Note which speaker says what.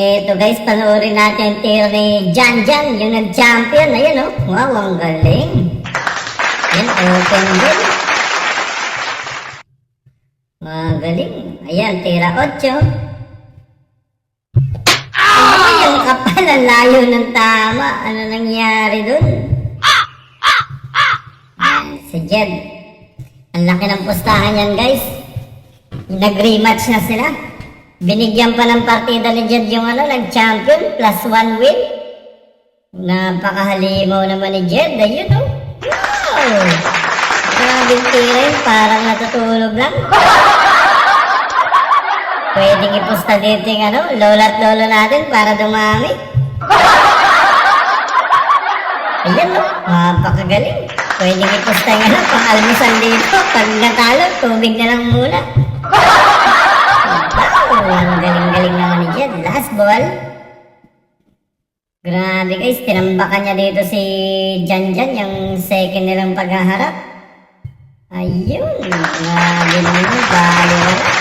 Speaker 1: Eto guys, panoorin natin yung tira ni Jan Jan, yung nag-champion. Ayan oh, wow, ang galing. Ayan, open din. Magaling. Ayan, tira 8. Ay, ang kapal, ang layo ng tama. Ano nangyari dun? Si Jed. Ang laki ng pustahan yan guys. Nag-rematch na sila. Binigyan pa ng partida ni Jed yung nag-champion, +1 win. Napakahalimaw naman ni Jed. Ayun oh. Wow! Grabing tira yun, parang natutulog lang. Pwedeng ipusta dito yung lola at lolo natin para dumami. Ayan oh, napakagaling. Pwedeng ipusta yung pang-almusal dito. Pag natalo, tubig na lang muna. Ang galing-galing naman ni Jed. Last ball. Grabe guys, tinambakan niya dito si Jan Jan, yung second nilang paghaharap. Ayun, grabe naman, bali wala.